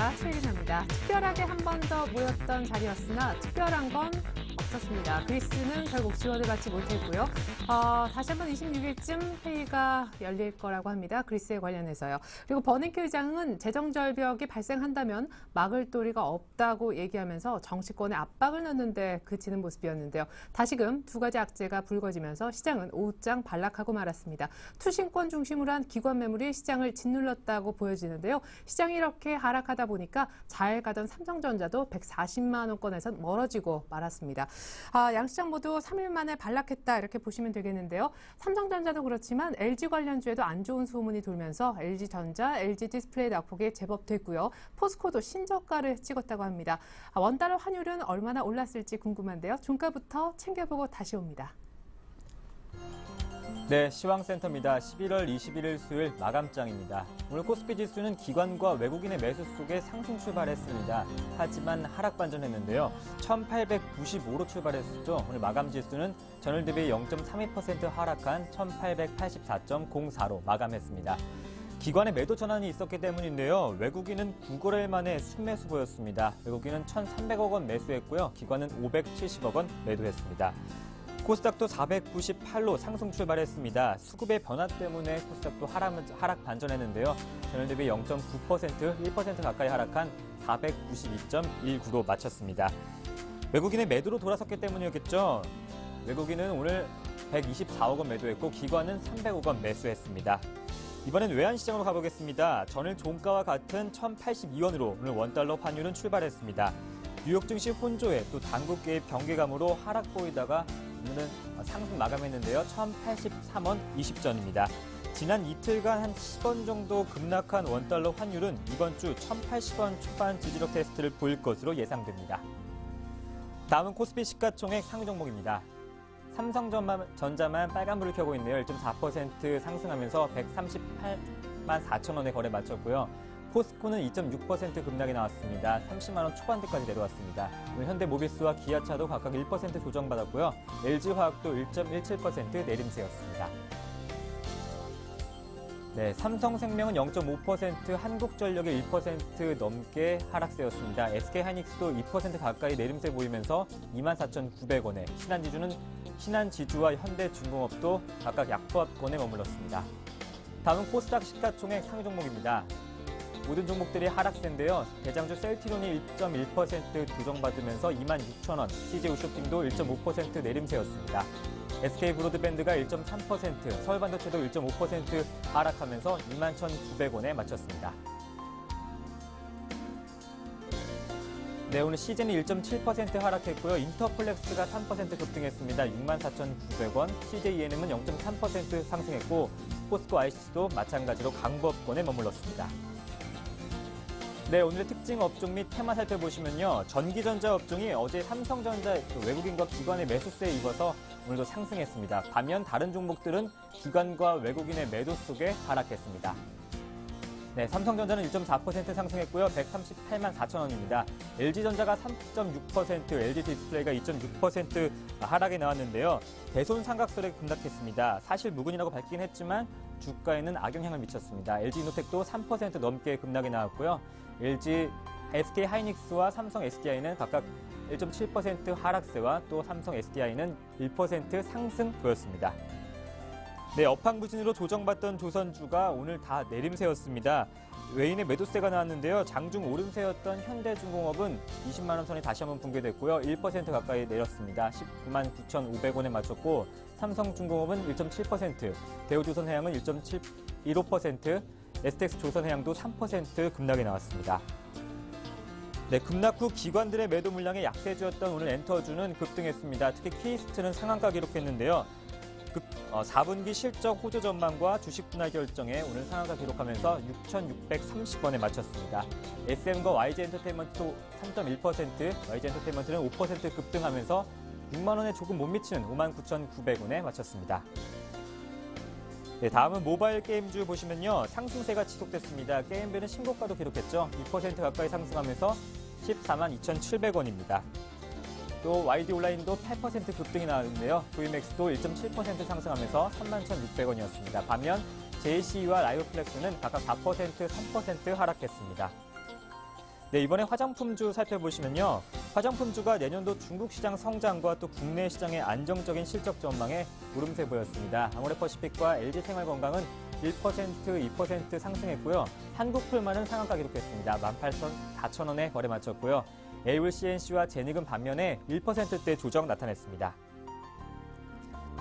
안녕하십니까. 최일인입니다. 특별하게 한 번 더 모였던 자리였으나 특별한 건 없었습니다. 그리스는 결국 지원을 받지 못했고요. 다시 한번 26일쯤 회의가 열릴 거라고 합니다. 그리스에 관련해서요. 그리고 버냉키 의장은 재정절벽이 발생한다면 막을 도리가 없다고 얘기하면서 정치권에 압박을 넣는데 그치는 모습이었는데요. 다시금 두 가지 악재가 불거지면서 시장은 오후장 반락하고 말았습니다. 투신권 중심으로 한 기관 매물이 시장을 짓눌렀다고 보여지는데요. 시장이 이렇게 하락하다 보니까 잘 가던 삼성전자도 140만 원권에서 멀어지고 말았습니다. 양시장 모두 3일 만에 반락했다 이렇게 보시면 되겠는데요. 삼성전자도 그렇지만 LG 관련주에도 안 좋은 소문이 돌면서 LG전자, LG디스플레이 낙폭이 제법 됐고요. 포스코도 신저가를 찍었다고 합니다. 원달러 환율은 얼마나 올랐을지 궁금한데요. 종가부터 챙겨보고 다시 옵니다. 네, 시황센터입니다. 11월 21일 수요일 마감장입니다. 오늘 코스피 지수는 기관과 외국인의 매수 속에 상승 출발했습니다. 하지만 하락 반전했는데요. 1895로 출발했었죠. 오늘 마감 지수는 전일 대비 0.32% 하락한 1884.04로 마감했습니다. 기관의 매도 전환이 있었기 때문인데요. 외국인은 9거래일 만에 순매수 보였습니다. 외국인은 1,300억 원 매수했고요. 기관은 570억 원 매도했습니다. 코스닥도 498로 상승 출발했습니다. 수급의 변화 때문에 코스닥도 하락 반전했는데요. 전일 대비 0.9%, 1% 가까이 하락한 492.19로 마쳤습니다. 외국인의 매도로 돌아섰기 때문이었겠죠. 외국인은 오늘 124억 원 매도했고 기관은 300억 원 매수했습니다. 이번엔 외환시장으로 가보겠습니다. 전일 종가와 같은 1,082원으로 오늘 원달러 환율은 출발했습니다. 뉴욕 증시 혼조에 또 당국계의 병계감으로 하락 보이다가 오늘은 상승 마감했는데요. 1,083원 20전입니다. 지난 이틀간 한 10원 정도 급락한 원달러 환율은 이번 주 1,080원 초반 지지력 테스트를 보일 것으로 예상됩니다. 다음은 코스피 시가총액 상위 종목입니다. 삼성전자만 빨간불을 켜고 있네요. 1.4% 상승하면서 138만 4천 원에 거래 마쳤고요. 포스코는 2.6% 급락이 나왔습니다. 30만 원 초반대까지 내려왔습니다. 오늘 현대모비스와 기아차도 각각 1% 조정받았고요. LG화학도 1.17% 내림세였습니다. 네, 삼성생명은 0.5%, 한국전력이 1% 넘게 하락세였습니다. SK하이닉스도 2% 가까이 내림세 보이면서 24,900원에, 신한지주와 현대중공업도 각각 약보합권에 머물렀습니다. 다음은 코스닥 시가총액 상위 종목입니다. 모든 종목들이 하락세인데요. 대장주 셀트리온이 1.1% 조정받으면서 26,000원, CJ우쇼핑도 1.5% 내림세였습니다. SK브로드밴드가 1.3%, 서울반도체도 1.5% 하락하면서 21,900원에 마쳤습니다. 네, 오늘 CJ는 1.7% 하락했고요. 인터플렉스가 3% 급등했습니다. 64,900원, CJENM은 0.3% 상승했고 포스코 IC도 마찬가지로 강보합권에 머물렀습니다. 네, 오늘의 특징 업종 및 테마 살펴보시면요. 전기전자 업종이 어제 삼성전자 외국인과 기관의 매수세에 입어서 오늘도 상승했습니다. 반면 다른 종목들은 기관과 외국인의 매도 속에 하락했습니다. 네, 삼성전자는 1.4% 상승했고요. 138만 4천 원입니다. LG전자가 3.6%, LG디스플레이가 2.6% 하락이 나왔는데요. 대손 삼각설에 급락했습니다. 사실 무근이라고 밝긴 했지만 주가에는 악영향을 미쳤습니다. LG이노텍도 3% 넘게 급락이 나왔고요. SK하이닉스와 삼성 SDI는 각각 1.7% 하락세와 또 삼성 SDI는 1% 상승 보였습니다. 네, 업황부진으로 조정받던 조선주가 오늘 다 내림세였습니다. 외인의 매도세가 나왔는데요. 장중 오름세였던 현대중공업은 20만 원 선이 다시 한번 붕괴됐고요. 1% 가까이 내렸습니다. 19만 9,500원에 맞췄고 삼성중공업은 1.7%, 대우조선해양은 1.15%, STX조선해양도 3% 급락이 나왔습니다. 네, 급락 후 기관들의 매도 물량의 약세주였던 오늘 엔터주는 급등했습니다. 특히 K스트는 상한가 기록했는데요. 4분기 실적 호조 전망과 주식 분할 결정에 오늘 상한가 기록하면서 6,630원에 마쳤습니다. SM과 YG엔터테인먼트도 3.1%, YG엔터테인먼트는 5% 급등하면서 6만 원에 조금 못 미치는 59,900원에 마쳤습니다. 네, 다음은 모바일 게임주 보시면요. 상승세가 지속됐습니다. 게임배는 신고가도 기록했죠. 2% 가까이 상승하면서 14만 2,700원입니다. 또 YD 온라인도 8% 급등이 나왔는데요. VMAX도 1.7% 상승하면서 31,600원이었습니다. 반면 JCE와 라이오플렉스는 각각 4%, 3% 하락했습니다. 네, 이번에 화장품주 살펴보시면요. 화장품주가 내년도 중국 시장 성장과 또 국내 시장의 안정적인 실적 전망에 오름세 보였습니다. 아모레퍼시픽과 LG생활건강은 1%, 2% 상승했고요. 한국풀만은 상한가 기록했습니다. 18,400원에 거래 마쳤고요. 에이블 CNC와 제닉은 반면에 1%대 조정 나타냈습니다.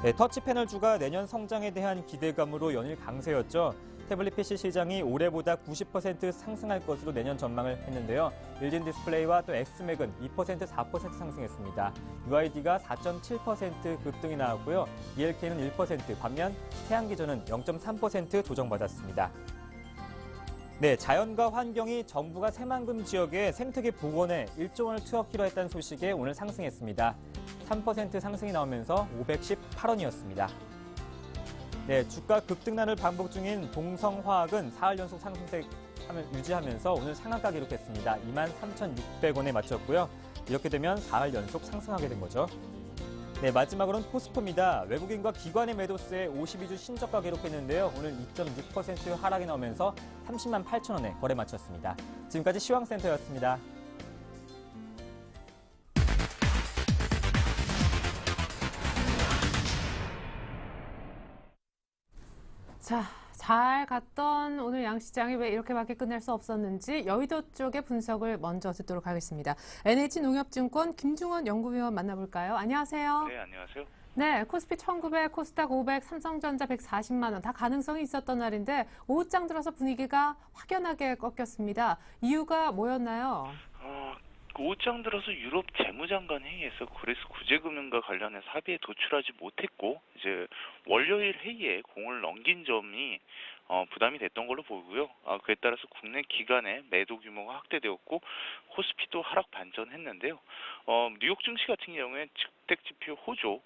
네, 터치 패널주가 내년 성장에 대한 기대감으로 연일 강세였죠. 태블릿 PC 시장이 올해보다 90% 상승할 것으로 내년 전망을 했는데요. LG 디스플레이와 또 엑스맥은 2%, 4% 상승했습니다. UID가 4.7% 급등이 나왔고요. ELK는 1%, 반면 태양기전은 0.3% 조정받았습니다. 네, 자연과 환경이 정부가 새만금 지역에 생태계 복원에 1조 원을 투여키로 했다는 소식에 오늘 상승했습니다. 3% 상승이 나오면서 518원이었습니다. 네, 주가 급등난을 반복 중인 동성화학은 4일 연속 상승세 유지하면서 오늘 상한가 기록했습니다. 23,600원에 마쳤고요. 이렇게 되면 4일 연속 상승하게 된 거죠. 네, 마지막으로는 포스코입니다. 외국인과 기관의 매도세에 52주 신저가 기록했는데요. 오늘 2.6% 하락이 나오면서 30만 8천원에 거래 마쳤습니다. 지금까지 시황센터였습니다. 자, 잘 갔던 오늘 양시장이 왜 이렇게밖에 끝낼 수 없었는지 여의도 쪽의 분석을 먼저 듣도록 하겠습니다. NH농협증권 김중원 연구위원 만나볼까요? 안녕하세요. 네, 안녕하세요. 네, 코스피 1900, 코스닥 500, 삼성전자 140만 원 다 가능성이 있었던 날인데 오후장 들어서 분위기가 확연하게 꺾였습니다. 이유가 뭐였나요? 오후장 들어서 유럽 재무장관 회의에서 그리스 구제금융과 관련해서 합의에 도출하지 못했고 이제 월요일 회의에 공을 넘긴 점이 부담이 됐던 걸로 보이고요. 그에 따라서 국내 기관의 매도 규모가 확대되었고 코스피도 하락 반전했는데요. 뉴욕 증시 같은 경우에 주택 지표 호조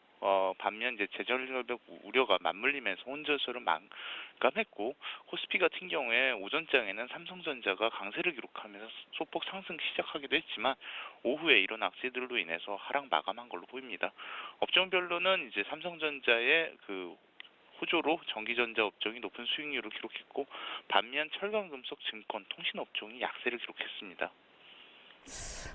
반면 이제 재정결벽 우려가 맞물리면서 혼조세를 마감했고 코스피 같은 경우에 오전장에는 삼성전자가 강세를 기록하면서 소폭 상승 시작하기도 했지만 오후에 이런 악재들로 인해서 하락 마감한 걸로 보입니다. 업종별로는 이제 삼성전자의 그 호조로 전기전자 업종이 높은 수익률을 기록했고 반면 철강금속, 증권, 통신 업종이 약세를 기록했습니다.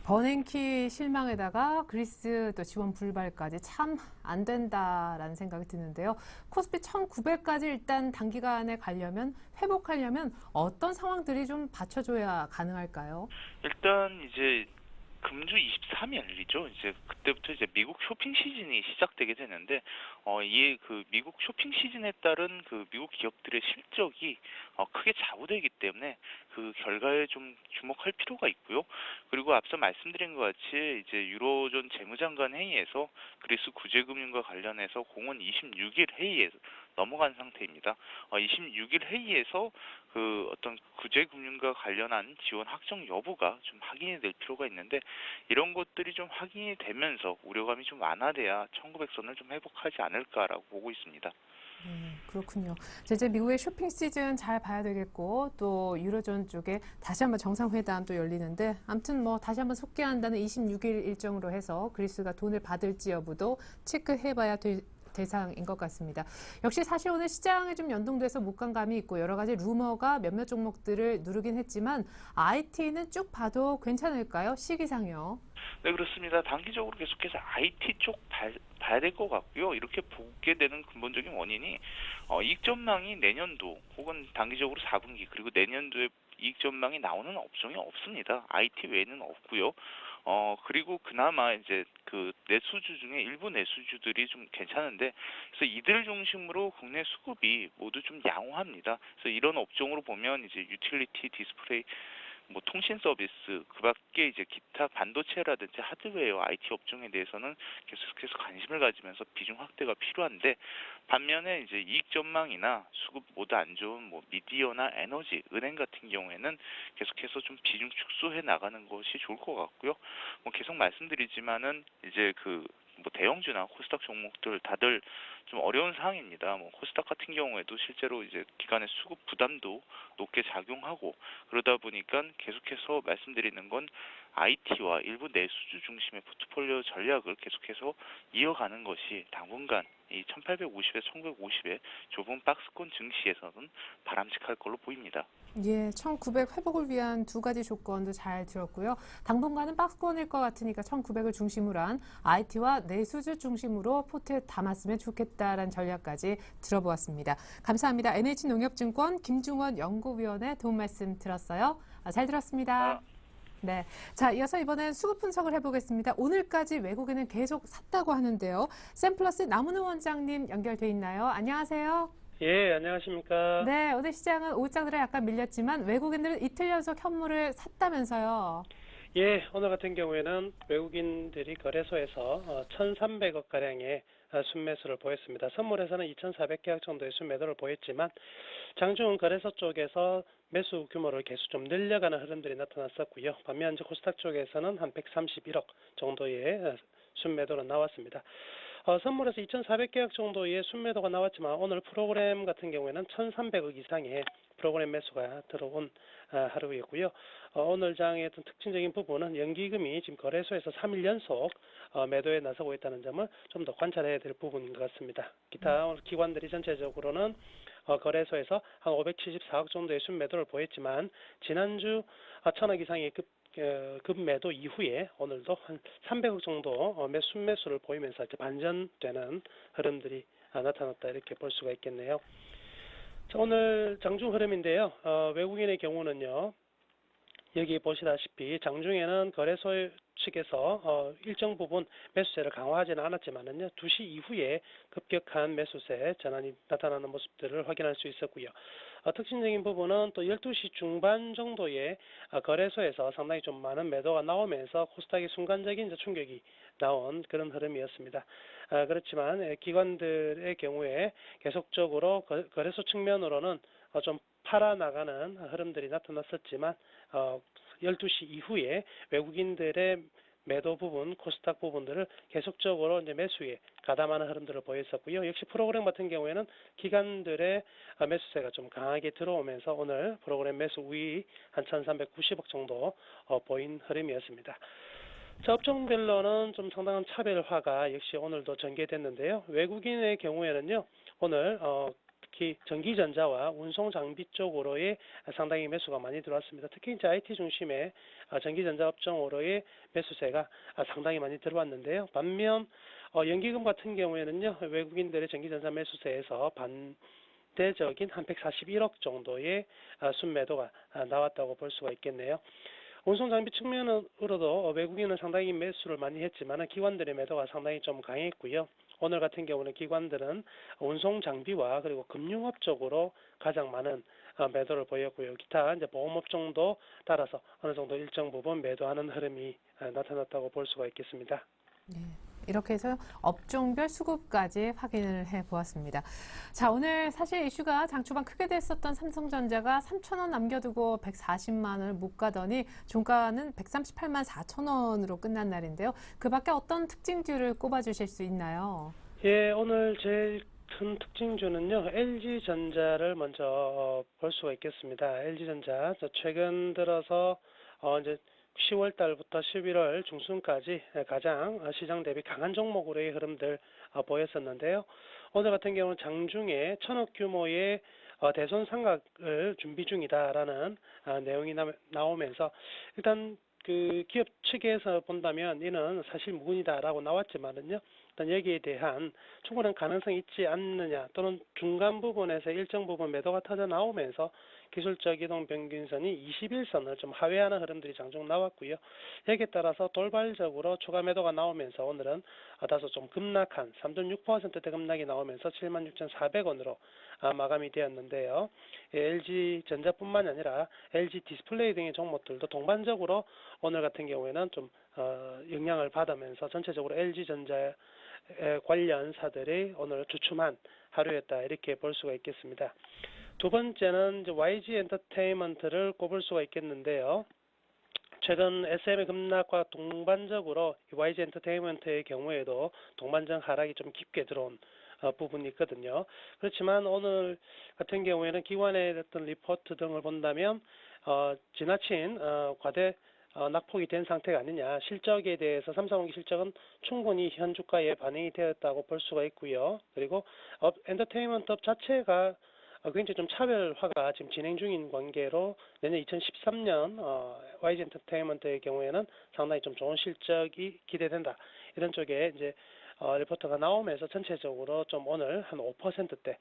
버냉키 실망에다가 그리스 또 지원 불발까지 참 안 된다라는 생각이 드는데요. 코스피 1900까지 일단 단기간에 가려면 회복하려면 어떤 상황들이 좀 받쳐줘야 가능할까요? 일단 이제 금주 23일이죠. 이제 그때부터 이제 미국 쇼핑 시즌이 시작되게 되는데, 이 그 미국 쇼핑 시즌에 따른 그 미국 기업들의 실적이 크게 좌우되기 때문에 그 결과에 좀 주목할 필요가 있고요. 그리고 앞서 말씀드린 것 같이 이제 유로존 재무장관 회의에서 그리스 구제금융과 관련해서 공은 26일 회의에 넘어간 상태입니다. 26일 회의에서 그 어떤 구제금융과 관련한 지원 확정 여부가 좀 확인이 될 필요가 있는데 이런 것들이 좀 확인이 되면서 우려감이 좀 완화돼야 1900선을 좀 회복하지 않을까라고 보고 있습니다. 그렇군요. 이제 미국의 쇼핑 시즌 잘 봐야 되겠고 또 유로존 쪽에 다시 한번 정상회담 또 열리는데 아무튼 뭐 다시 한번 속개한다는 26일 일정으로 해서 그리스가 돈을 받을지 여부도 체크해봐야 될 대상인 것 같습니다. 역시 사실 오늘 시장에 좀 연동돼서 목감감이 있고 여러 가지 루머가 몇몇 종목들을 누르긴 했지만 IT는 쭉 봐도 괜찮을까요? 시기상요. 네, 그렇습니다. 단기적으로 계속해서 IT 쪽 봐야 될 것 같고요. 이렇게 보게 되는 근본적인 원인이 이익 전망이 내년도 혹은 단기적으로 4분기 그리고 내년도에 이익 전망이 나오는 업종이 없습니다. IT 외에는 없고요. 그리고 그나마 이제 그 내수주 중에 일부 내수주들이 좀 괜찮은데, 그래서 이들 중심으로 국내 수급이 모두 좀 양호합니다. 그래서 이런 업종으로 보면 이제 유틸리티, 디스플레이, 뭐 통신 서비스, 그밖에 이제 기타 반도체라든지 하드웨어, IT 업종에 대해서는 계속해서 관심을 가지면서 비중 확대가 필요한데, 반면에 이제 이익 전망이나 수급 모두 안 좋은 뭐 미디어나 에너지, 은행 같은 경우에는 계속해서 좀 비중 축소해 나가는 것이 좋을 것 같고요. 뭐 계속 말씀드리지만은 이제 그 뭐 대형주나 코스닥 종목들 다들 좀 어려운 상황입니다. 뭐 코스닥 같은 경우에도 실제로 이제 기관의 수급 부담도 높게 작용하고 그러다 보니까 계속해서 말씀드리는 건 IT와 일부 내수주 중심의 포트폴리오 전략을 계속해서 이어가는 것이 당분간 이 1850에서 1950의 좁은 박스권 증시에서는 바람직할 걸로 보입니다. 예, 1900 회복을 위한 두 가지 조건도 잘 들었고요. 당분간은 박스권일 것 같으니까 1900을 중심으로 한 IT와 내수주 중심으로 포트에 담았으면 좋겠다라는 전략까지 들어보았습니다. 감사합니다. NH농협증권 김중원 연구위원의 도움 말씀 들었어요. 잘 들었습니다. 네. 자, 이어서 이번엔 수급 분석을 해보겠습니다. 오늘까지 외국인은 계속 샀다고 하는데요. 샘플러스 남은우 원장님 연결돼 있나요? 안녕하세요. 예, 안녕하십니까. 네, 오늘 시장은 오후장들에 약간 밀렸지만 외국인들은 이틀 연속 현물을 샀다면서요. 예, 오늘 같은 경우에는 외국인들이 거래소에서 1,300억 가량의 순매수를 보였습니다. 선물에서는 2,400계약 정도의 순매도를 보였지만 장중 거래소 쪽에서 매수 규모를 계속 좀 늘려가는 흐름들이 나타났었고요. 반면 코스닥 쪽에서는 한 131억 정도의 순매도로 나왔습니다. 선물에서 2,400계약 정도의 순매도가 나왔지만 오늘 프로그램 같은 경우에는 1,300억 이상의 프로그램 매수가 들어온 하루였고요. 오늘 장의 어떤 특징적인 부분은 연기금이 지금 거래소에서 3일 연속 매도에 나서고 있다는 점을 좀 더 관찰해야 될 부분인 것 같습니다. 기타 기관들이 전체적으로는 거래소에서 한 574억 정도의 순매도를 보였지만 지난주 1,000억 이상의 급매도 이후에 오늘도 한 300억 정도 순매수를 보이면서 이제 반전되는 흐름들이 나타났다 이렇게 볼 수가 있겠네요. 자, 오늘 장중 흐름인데요. 외국인의 경우는요. 여기 보시다시피 장중에는 거래소 측에서 일정 부분 매수세를 강화하지는 않았지만은요. 2시 이후에 급격한 매수세 전환이 나타나는 모습들을 확인할 수 있었고요. 특징적인 부분은 또 12시 중반 정도에 거래소에서 상당히 좀 많은 매도가 나오면서 코스닥의 순간적인 충격이 나온 그런 흐름이었습니다. 그렇지만 기관들의 경우에 계속적으로 거래소 측면으로는 좀 팔아나가는 흐름들이 나타났었지만 12시 이후에 외국인들의 매도 부분, 코스닥 부분들을 계속적으로 이제 매수에 가담하는 흐름들을 보였었고요. 역시 프로그램 같은 경우에는 기관들의 매수세가 좀 강하게 들어오면서 오늘 프로그램 매수 우위 한 1,390억 정도 보인 흐름이었습니다. 자, 업종별로는 좀 상당한 차별화가 역시 오늘도 전개됐는데요. 외국인의 경우에는요, 오늘 특히 전기전자와 운송장비 쪽으로의 상당히 매수가 많이 들어왔습니다. 특히 이제 IT 중심의 전기전자 업종으로의 매수세가 상당히 많이 들어왔는데요. 반면 연기금 같은 경우에는요, 외국인들의 전기전자 매수세에서 반대적인 한 141억 정도의 순매도가 나왔다고 볼 수가 있겠네요. 운송장비 측면으로도 외국인은 상당히 매수를 많이 했지만 기관들의 매도가 상당히 좀 강했고요. 오늘 같은 경우는 기관들은 운송장비와 그리고 금융업 쪽으로 가장 많은 매도를 보였고요. 기타 이제 보험업종도 따라서 어느 정도 일정 부분 매도하는 흐름이 나타났다고 볼 수가 있겠습니다. 네. 이렇게 해서 업종별 수급까지 확인을 해보았습니다. 자, 오늘 사실 이슈가 장 초반 크게 됐었던 삼성전자가 3,000원 남겨두고 140만 원을 못 가더니 종가는 138만 4천 원으로 끝난 날인데요. 그 밖에 어떤 특징주를 꼽아주실 수 있나요? 예, 오늘 제일 큰 특징주는요, LG전자를 먼저 볼 수가 있겠습니다. LG전자, 최근 들어서 이제 10월 달부터 11월 중순까지 가장 시장 대비 강한 종목으로의 흐름들 보였었는데요. 오늘 같은 경우는 장중에 1,000억 규모의 대손 상각을 준비 중이다라는 내용이 나오면서 일단 그 기업 측에서 본다면 이는 사실 무근이다라고 나왔지만은요. 일단 여기에 대한 충분한 가능성이 있지 않느냐 또는 중간 부분에서 일정 부분 매도가 터져 나오면서 기술적 이동 평균선이 21선을 좀 하회하는 흐름들이 장중 나왔고요. 여기에 따라서 돌발적으로 추가 매도가 나오면서 오늘은 다소 좀 급락한 3.6%대 급락이 나오면서 76,400원으로 마감이 되었는데요. LG전자뿐만 아니라 LG 디스플레이 등의 종목들도 동반적으로 오늘 같은 경우에는 좀 영향을 받으면서 전체적으로 LG전자 관련사들이 오늘 주춤한 하루였다 이렇게 볼 수가 있겠습니다. 두 번째는 이제 YG 엔터테인먼트를 꼽을 수가 있겠는데요. 최근 SM의 급락과 동반적으로 YG 엔터테인먼트의 경우에도 동반적 하락이 좀 깊게 들어온 부분이 있거든요. 그렇지만 오늘 같은 경우에는 기관의 어떤 리포트 등을 본다면 지나친 과대 낙폭이 된 상태가 아니냐. 실적에 대해서 삼사분기 실적은 충분히 현 주가에 반영이 되었다고 볼 수가 있고요. 그리고 엔터테인먼트 업 자체가 굉장히 좀 차별화가 지금 진행 중인 관계로 내년 2013년 YG 엔터테인먼트의 경우에는 상당히 좀 좋은 실적이 기대된다. 이런 쪽에 이제 리포트가 나오면서 전체적으로 좀 오늘 한 5%대,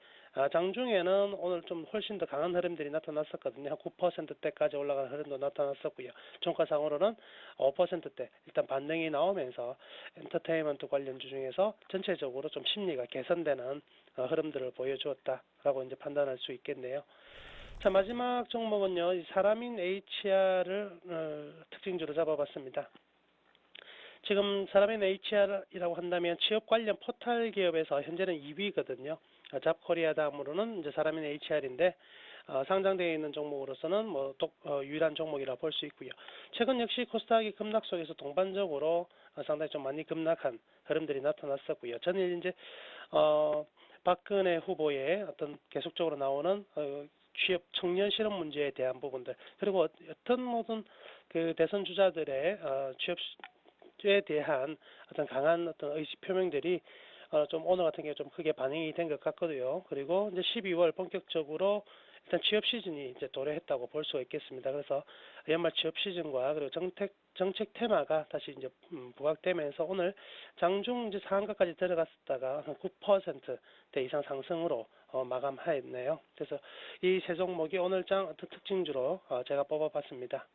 장중에는 오늘 좀 훨씬 더 강한 흐름들이 나타났었거든요. 한 9%대까지 올라가는 흐름도 나타났었고요. 종가상으로는 5%대 일단 반등이 나오면서 엔터테인먼트 관련주 중에서 전체적으로 좀 심리가 개선되는 흐름들을 보여주었다라고 이제 판단할 수 있겠네요. 자, 마지막 종목은요, 이 사람인 HR을 특징주로 잡아봤습니다. 지금 사람인 HR이라고 한다면 취업 관련 포털 기업에서 현재는 2위거든요. 잡코리아 다음으로는 이제 사람인 HR인데 상장되어 있는 종목으로서는 유일한 종목이라 볼 수 있고요. 최근 역시 코스닥이 급락 속에서 동반적으로 상당히 좀 많이 급락한 흐름들이 나타났었고요. 저는 이제 박근혜 후보의 어떤 계속적으로 나오는 취업 청년 실업 문제에 대한 부분들, 그리고 어떤 모든 그 대선 주자들의 취업에 대한 어떤 강한 어떤 의지 표명들이 좀 오늘 같은 경우 좀 크게 반영이 된 것 같거든요. 그리고 이제 12월 본격적으로 일단 취업 시즌이 이제 도래했다고 볼 수가 있겠습니다. 그래서 연말 취업 시즌과 그리고 정책 테마가 다시 이제 부각되면서 오늘 장중 이제 상한가까지 들어갔다가 한 9%대 이상 상승으로 마감하였네요. 그래서 이 세 종목이 오늘 장 어떤 특징주로 제가 뽑아봤습니다.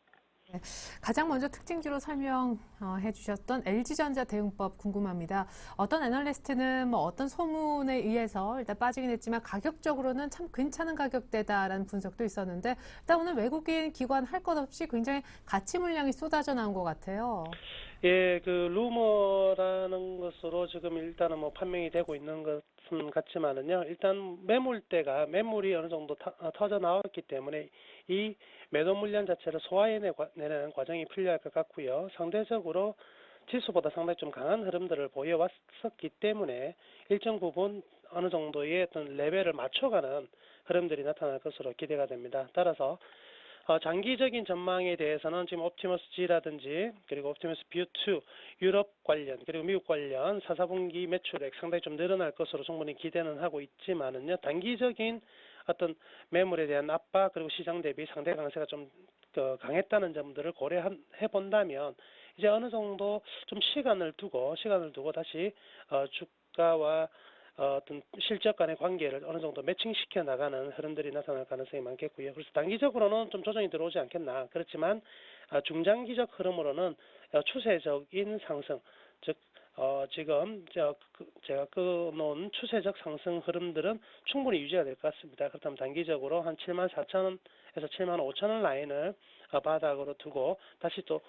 가장 먼저 특징주로 설명해 주셨던 LG전자 대응법 궁금합니다. 어떤 애널리스트는 어떤 소문에 의해서 일단 빠지긴 했지만 가격적으로는 참 괜찮은 가격대다라는 분석도 있었는데 일단 오늘 외국인 기관 할 것 없이 굉장히 가치 물량이 쏟아져 나온 것 같아요. 예, 그 루머라는 것으로 지금 일단은 판명이 되고 있는 것은 같지만은요. 일단 매물이 어느 정도 터져 나왔기 때문에 이 매도 물량 자체를 소화해내는 과정이 필요할 것 같고요. 상대적으로 지수보다 상당히 좀 강한 흐름들을 보여왔었기 때문에 일정 부분 어느 정도의 어떤 레벨을 맞춰가는 흐름들이 나타날 것으로 기대가 됩니다. 따라서 장기적인 전망에 대해서는 지금 옵티머스 G라든지 그리고 옵티머스 뷰2 유럽 관련 그리고 미국 관련 4분기 매출액 상당히 좀 늘어날 것으로 충분히 기대는 하고 있지만은요, 단기적인 어떤 매물에 대한 압박 그리고 시장 대비 상대 강세가 좀 강했다는 점들을 고려해 본다면 이제 어느 정도 좀 시간을 두고 다시 주가와 어떤 실적 간의 관계를 어느 정도 매칭시켜 나가는 흐름들이 나타날 가능성이 많겠고요. 그래서 단기적으로는 좀 조정이 들어오지 않겠나. 그렇지만 중장기적 흐름으로는 추세적인 상승, 즉 지금 제가 끊어놓은 추세적 상승 흐름들은 충분히 유지가 될 것 같습니다. 그렇다면 단기적으로 한 74,000원에서 75,000원 라인을 바닥으로 두고 다시 또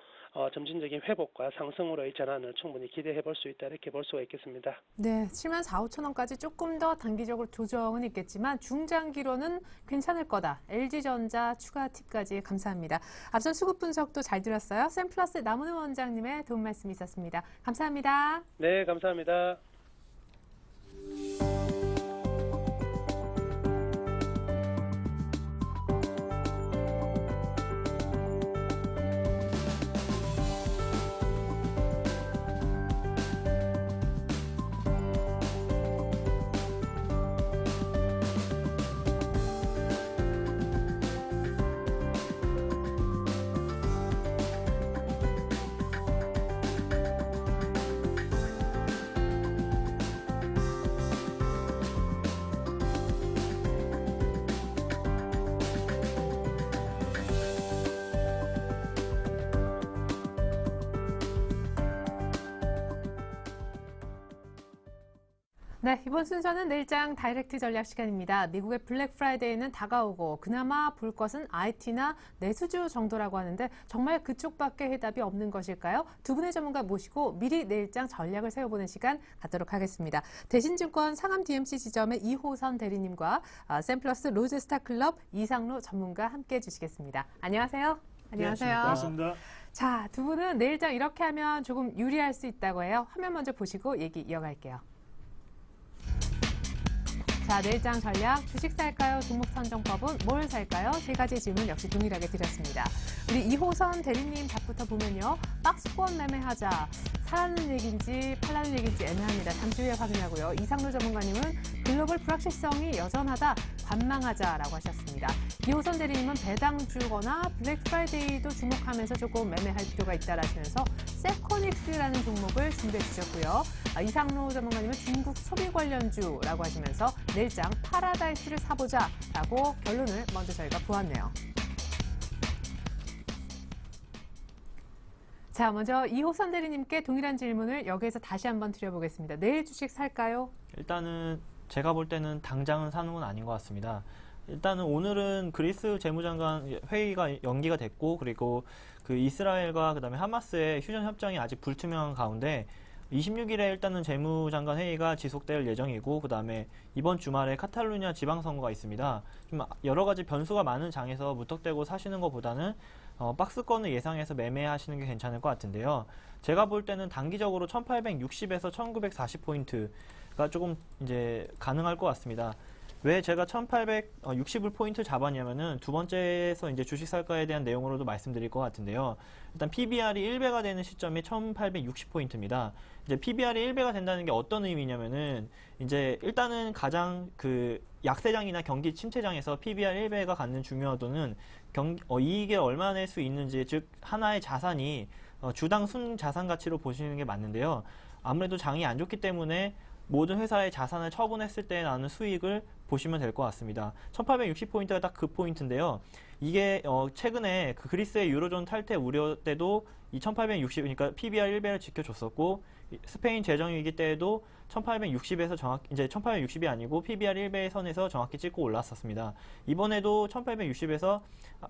점진적인 회복과 상승으로의 전환을 충분히 기대해 볼 수 있다, 이렇게 볼 수가 있겠습니다. 네, 74,500원까지 조금 더 단기적으로 조정은 있겠지만 중장기로는 괜찮을 거다. LG전자 추가 팁까지 감사합니다. 앞선 수급 분석도 잘 들었어요. 샘플러스 남은우 원장님의 도움 말씀이 있었습니다. 감사합니다. 네, 감사합니다. 네, 이번 순서는 내일장 다이렉트 전략 시간입니다. 미국의 블랙 프라이데이는 다가오고 그나마 볼 것은 IT나 내수주 정도라고 하는데 정말 그쪽밖에 해답이 없는 것일까요? 두 분의 전문가 모시고 미리 내일장 전략을 세워보는 시간 갖도록 하겠습니다. 대신증권 상암 DMC 지점의 이호선 대리님과 샘플러스 로즈스타클럽 이상로 전문가 함께해 주시겠습니다. 안녕하세요. 안녕하세요. 네, 반갑습니다. 자, 두 분은 내일장 이렇게 하면 조금 유리할 수 있다고 해요. 화면 먼저 보시고 얘기 이어갈게요. 자, 내일장 전략, 주식 살까요? 종목 선정법은 뭘 살까요? 세 가지 질문 역시 동일하게 드렸습니다. 우리 이호선 대리님 답부터 보면요. 박스권 매매하자. 사라는 얘기인지 팔라는 얘기인지 애매합니다. 잠시 후에 확인하고요. 이상로 전문가님은 글로벌 불확실성이 여전하다. 관망하자라고 하셨습니다. 이호선 대리님은 배당 주거나 블랙 프라이데이도 주목하면서 조금 매매할 필요가 있다라 하시면서 세코닉스라는 종목을 준비해 주셨고요. 이상로 전문가님은 중국 소비 관련주라고 하시면서 내일장 파라다이스를 사보자라고 결론을 먼저 저희가 보았네요. 자, 먼저 이호선 대리님께 동일한 질문을 여기에서 다시 한번 드려보겠습니다. 내일 주식 살까요? 일단은 제가 볼 때는 당장은 사는 건 아닌 것 같습니다. 일단은 오늘은 그리스 재무장관 회의가 연기가 됐고, 그리고 그 이스라엘과 그다음에 하마스의 휴전 협정이 아직 불투명한 가운데 26일에 일단은 재무장관 회의가 지속될 예정이고, 그다음에 이번 주말에 카탈루냐 지방선거가 있습니다. 좀 여러 가지 변수가 많은 장에서 무턱대고 사시는 것보다는 박스권을 예상해서 매매하시는 게 괜찮을 것 같은데요. 제가 볼 때는 단기적으로 1860에서 1940포인트가 조금 이제 가능할 것 같습니다. 왜 제가 1860을 포인트 잡았냐면은 두 번째에서 이제 주식 살까에 대한 내용으로도 말씀드릴 것 같은데요. 일단 PBR이 1배가 되는 시점이 1860포인트입니다. 이제 PBR이 1배가 된다는 게 어떤 의미냐면은 이제 일단은 가장 그 약세장이나 경기 침체장에서 PBR 1배가 갖는 중요도는 이익을 얼마 낼 수 있는지, 즉 하나의 자산이 주당 순자산 가치로 보시는 게 맞는데요. 아무래도 장이 안 좋기 때문에 모든 회사의 자산을 처분했을 때 나는 수익을 보시면 될 것 같습니다. 1860포인트가 딱 그 포인트인데요. 이게 최근에 그 그리스의 유로존 탈퇴 우려 때도 이 1860, 그러니까 PBR 1배를 지켜줬었고, 스페인 재정위기 때에도 1860에서 이제 1860이 아니고 PBR 1배 선에서 정확히 찍고 올랐었습니다. 이번에도 1860에서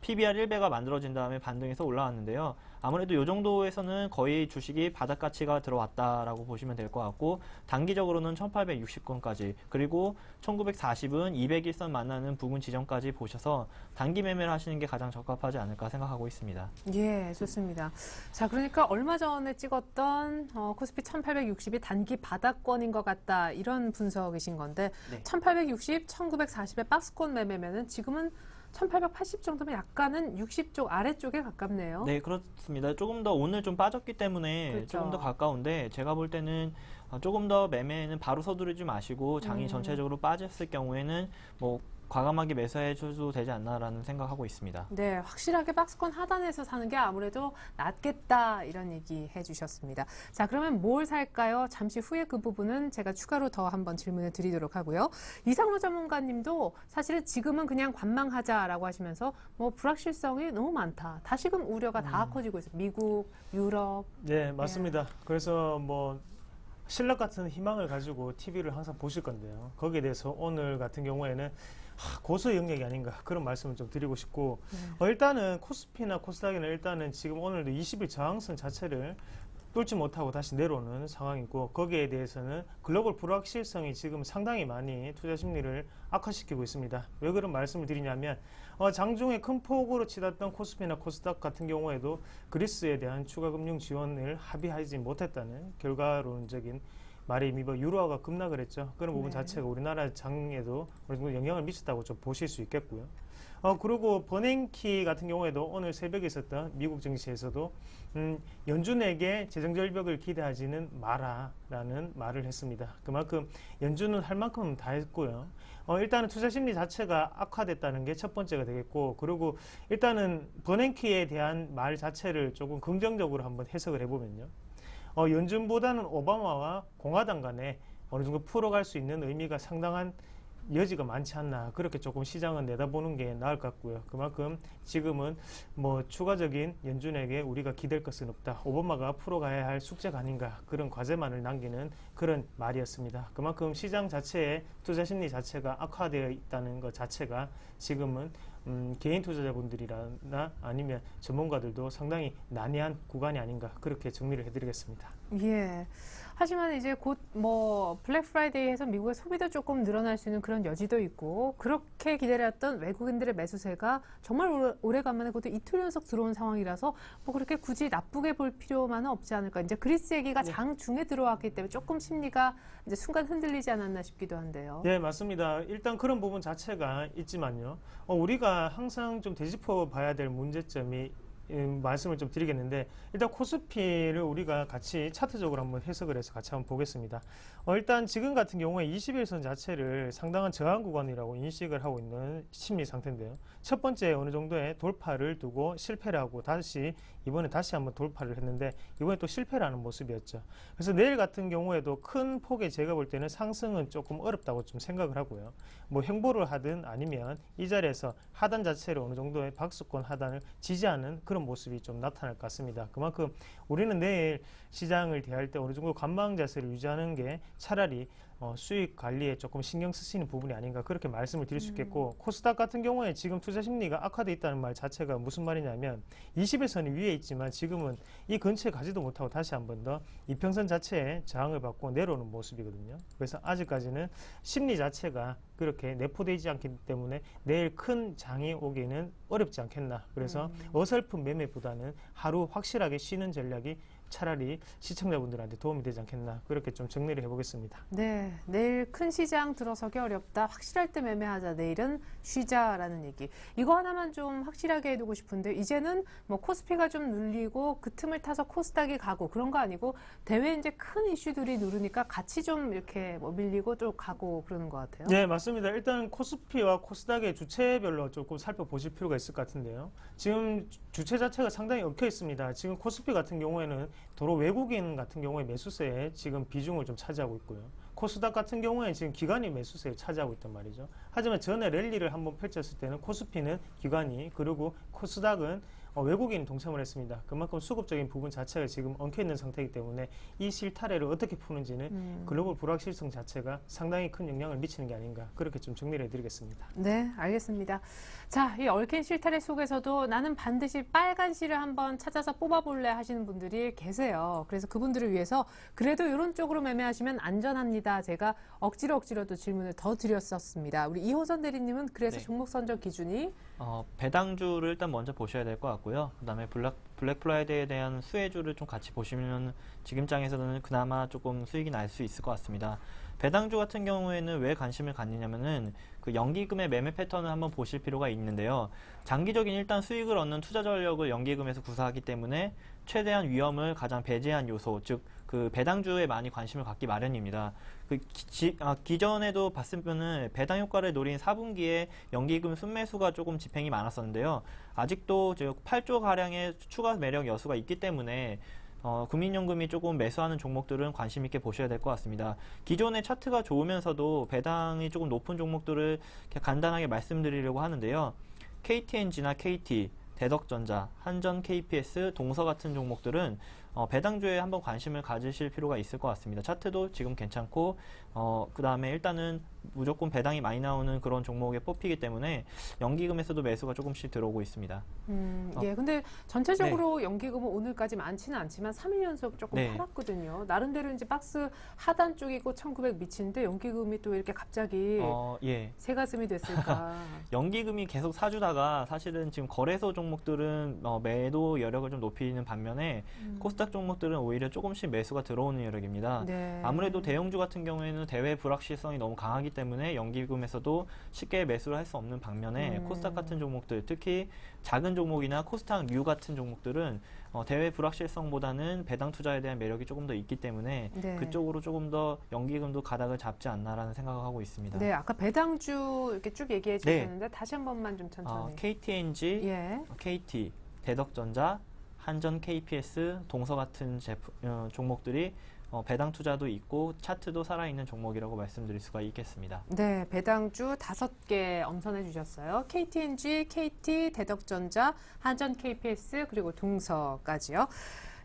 PBR 1배가 만들어진 다음에 반등해서 올라왔는데요. 아무래도 이 정도에서는 거의 주식이 바닥가치가 들어왔다라고 보시면 될 것 같고, 단기적으로는 1860권까지, 그리고 1940은 200일선 만나는 부근 지점까지 보셔서 단기 매매를 하시는 게 가장 적합하지 않을까 생각하고 있습니다. 예, 좋습니다. 자, 그러니까 얼마 전에 찍었던 코스피 1860이 단기 바닥권인 것 같다, 이런 분석이신 건데, 네. 1860, 1940의 박스권 매매면은 지금은 1880 정도면 약간은 60쪽 아래쪽에 가깝네요. 네, 그렇습니다. 조금 더 오늘 좀 빠졌기 때문에 그렇죠. 조금 더 가까운데, 제가 볼 때는 조금 더 매매는 바로 서두르지 마시고 장이 전체적으로 빠졌을 경우에는 뭐 과감하게 매수해 줘도 되지 않나라는 생각하고 있습니다. 네, 확실하게 박스권 하단에서 사는 게 아무래도 낫겠다, 이런 얘기 해주셨습니다. 자, 그러면 뭘 살까요? 잠시 후에 그 부분은 제가 추가로 더 한번 질문을 드리도록 하고요. 이상로 전문가님도 사실은 지금은 그냥 관망하자라고 하시면서 뭐 불확실성이 너무 많다, 다시금 우려가 다 커지고 있어요. 미국, 유럽. 네, 맞습니다. 그래서 뭐 신락 같은 희망을 가지고 TV를 항상 보실 건데요. 거기에 대해서 오늘 같은 경우에는 고수의 영역이 아닌가, 그런 말씀을 좀 드리고 싶고, 일단은 코스피나 코스닥에는 일단은 지금 오늘도 20일 저항선 자체를 뚫지 못하고 다시 내려오는 상황이고, 거기에 대해서는 글로벌 불확실성이 지금 상당히 많이 투자 심리를 악화시키고 있습니다. 왜 그런 말씀을 드리냐면, 장중에 큰 폭으로 치닫던 코스피나 코스닥 같은 경우에도 그리스에 대한 추가 금융 지원을 합의하지 못했다는 결과론적인 말에 이미 유로화가 급락을 했죠. 그런 부분 자체가 우리나라 장에도 어느 정도 영향을 미쳤다고 좀 보실 수 있겠고요. 그리고 버냉키 같은 경우에도 오늘 새벽에 있었던 미국 증시에서도 연준에게 재정 절벽을 기대하지는 마라라는 말을 했습니다. 그만큼 연준은 할 만큼은 다 했고요. 일단은 투자 심리 자체가 악화됐다는 게 첫 번째가 되겠고, 그리고 일단은 버냉키에 대한 말 자체를 조금 긍정적으로 한번 해석을 해보면요. 연준보다는 오바마와 공화당 간에 어느 정도 풀어갈 수 있는 의미가 상당한 여지가 많지 않나, 그렇게 조금 시장은 내다보는 게 나을 것 같고요. 그만큼 지금은 뭐 추가적인 연준에게 우리가 기댈 것은 없다, 오바마가 풀어가야 할 숙제가 아닌가, 그런 과제만을 남기는 그런 말이었습니다. 그만큼 시장 자체의 투자 심리 자체가 악화되어 있다는 것 자체가 지금은 개인 투자자분들이나 아니면 전문가들도 상당히 난해한 구간이 아닌가 그렇게 정리를 해드리겠습니다. 예. 하지만 이제 곧 뭐 블랙 프라이데이에서 미국의 소비도 조금 늘어날 수 있는 그런 여지도 있고 그렇게 기다렸던 외국인들의 매수세가 정말 오래간만에 그것도 이틀 연속 들어온 상황이라서 뭐 그렇게 굳이 나쁘게 볼 필요만은 없지 않을까. 이제 그리스 얘기가 장중에 들어왔기 때문에 조금 심리가 이제 순간 흔들리지 않았나 싶기도 한데요. 네, 맞습니다. 일단 그런 부분 자체가 있지만요. 우리가 항상 좀 되짚어 봐야 될 문제점이 말씀을 좀 드리겠는데 일단 코스피를 우리가 같이 차트적으로 한번 해석을 해서 같이 한번 보겠습니다. 일단 지금 같은 경우에 21선 자체를 상당한 저항 구간이라고 인식을 하고 있는 심리 상태인데요. 첫 번째 어느 정도의 돌파를 두고 실패를 하고 이번에 다시 한번 돌파를 했는데 이번에 또 실패를 하는 모습이었죠. 그래서 내일 같은 경우에도 큰 폭의 제가 볼 때는 상승은 조금 어렵다고 좀 생각을 하고요. 뭐 횡보를 하든 아니면 이 자리에서 하단 자체를 어느 정도의 박스권 하단을 지지하는 그런 모습이 좀 나타날 것 같습니다. 그만큼 우리는 내일 시장을 대할 때 어느 정도 관망 자세를 유지하는 게 차라리 수익 관리에 조금 신경 쓰시는 부분이 아닌가 그렇게 말씀을 드릴 수 있겠고 코스닥 같은 경우에 지금 투자 심리가 악화되어 있다는 말 자체가 무슨 말이냐면 20일선이 위에 있지만 지금은 이 근처에 가지도 못하고 다시 한 번 더 이평선 자체에 저항을 받고 내려오는 모습이거든요. 그래서 아직까지는 심리 자체가 그렇게 내포되지 않기 때문에 내일 큰 장이 오기는 어렵지 않겠나. 그래서 어설픈 매매보다는 하루 확실하게 쉬는 전략이 차라리 시청자분들한테 도움이 되지 않겠나 그렇게 좀 정리를 해보겠습니다. 네, 내일 큰 시장 들어서기 어렵다. 확실할 때 매매하자. 내일은 쉬자라는 얘기. 이거 하나만 좀 확실하게 해두고 싶은데 이제는 뭐 코스피가 좀 눌리고 그 틈을 타서 코스닥이 가고 그런 거 아니고 대회 이제 큰 이슈들이 누르니까 같이 좀 이렇게 뭐 밀리고 또 가고 그러는 것 같아요. 네, 맞습니다. 일단 코스피와 코스닥의 주체별로 조금 살펴보실 필요가 있을 것 같은데요. 지금 주체 자체가 상당히 얽혀 있습니다. 지금 코스피 같은 경우에는 도로 외국인 같은 경우에 매수세에 지금 비중을 좀 차지하고 있고요. 코스닥 같은 경우에 지금 기관이 매수세를 차지하고 있단 말이죠. 하지만 전에 랠리를 한번 펼쳤을 때는 코스피는 기관이 그리고 코스닥은 외국인이 동참을 했습니다. 그만큼 수급적인 부분 자체가 지금 엉켜있는 상태이기 때문에 이 실타래를 어떻게 푸는지는 글로벌 불확실성 자체가 상당히 큰 영향을 미치는 게 아닌가 그렇게 좀 정리를 해드리겠습니다. 네, 알겠습니다. 자, 이 얽힌 실타래 속에서도 나는 반드시 빨간 실을 한번 찾아서 뽑아볼래 하시는 분들이 계세요. 그래서 그분들을 위해서 그래도 이런 쪽으로 매매하시면 안전합니다. 제가 억지로도 질문을 더 드렸었습니다. 우리 이호선 대리님은 그래서 네. 종목 선정 기준이 배당주를 일단 먼저 보셔야 될 것 같고요. 그다음에 블랙 프라이데이에 대한 수혜주를 좀 같이 보시면 지금 장에서는 그나마 조금 수익이 날 수 있을 것 같습니다. 배당주 같은 경우에는 왜 관심을 갖느냐면은 그 연기금의 매매 패턴을 한번 보실 필요가 있는데요. 장기적인 일단 수익을 얻는 투자 전력을 연기금에서 구사하기 때문에 최대한 위험을 가장 배제한 요소, 즉 그 배당주에 많이 관심을 갖기 마련입니다. 기존에도 봤으면은 배당 효과를 노린 4분기에 연기금 순매수가 조금 집행이 많았었는데요. 아직도 8조 가량의 추가 매력 여수가 있기 때문에 국민연금이 조금 매수하는 종목들은 관심 있게 보셔야 될 것 같습니다. 기존의 차트가 좋으면서도 배당이 조금 높은 종목들을 이렇게 간단하게 말씀드리려고 하는데요. KTNG나 KT, 대덕전자, 한전 KPS, 동서 같은 종목들은 배당주에 한번 관심을 가지실 필요가 있을 것 같습니다. 차트도 지금 괜찮고 그 다음에 일단은 무조건 배당이 많이 나오는 그런 종목에 뽑히기 때문에 연기금에서도 매수가 조금씩 들어오고 있습니다. 예, 근데 전체적으로 연기금은 오늘까지 많지는 않지만 3일 연속 조금 네. 팔았거든요. 나름대로 이제 박스 하단 쪽이고 1900 미치는데 연기금이 또 이렇게 갑자기 예. 새가슴이 됐을까. 연기금이 계속 사주다가 사실은 지금 거래소 종목들은 매도 여력을 좀 높이는 반면에 코스닥 종목들은 오히려 조금씩 매수가 들어오는 여력입니다. 네. 아무래도 대형주 같은 경우에는 대외 불확실성이 너무 강하기 때문에 연기금에서도 쉽게 매수를 할 수 없는 반면에 코스닥 같은 종목들, 특히 작은 종목이나 코스닥 류 같은 종목들은 대외 불확실성보다는 배당 투자에 대한 매력이 조금 더 있기 때문에 네. 그쪽으로 조금 더 연기금도 가닥을 잡지 않나라는 생각을 하고 있습니다. 네, 아까 배당주 이렇게 쭉 얘기해 주셨는데 다시 한 번만 좀 천천히. KTNG, 예. KT, 대덕전자, 한전 KPS, 동서 같은 종목들이 배당 투자도 있고 차트도 살아있는 종목이라고 말씀드릴 수가 있겠습니다. 네, 배당주 5개 엄선해 주셨어요. KTNG, KT, 대덕전자, 한전 KPS 그리고 동서까지요.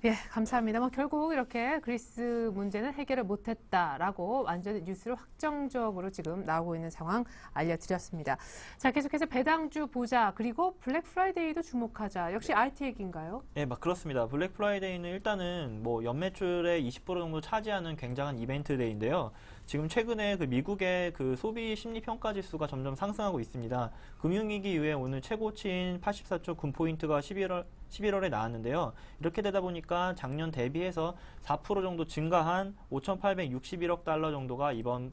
예, 감사합니다. 뭐 결국 이렇게 그리스 문제는 해결을 못했다라고 완전히 뉴스로 확정적으로 지금 나오고 있는 상황 알려드렸습니다. 자, 계속해서 배당주 보자. 그리고 블랙 프라이데이도 주목하자. 역시 IT 얘기인가요? 네, 그렇습니다. 블랙 프라이데이는 일단은 뭐 연매출의 20% 정도 차지하는 굉장한 이벤트 데이인데요. 지금 최근에 그 미국의 그 소비 심리 평가 지수가 점점 상승하고 있습니다. 금융위기 이후에 오늘 최고치인 84.9포인트가 11월에 나왔는데요. 이렇게 되다 보니까 작년 대비해서 4% 정도 증가한 5,861억 달러 정도가 이번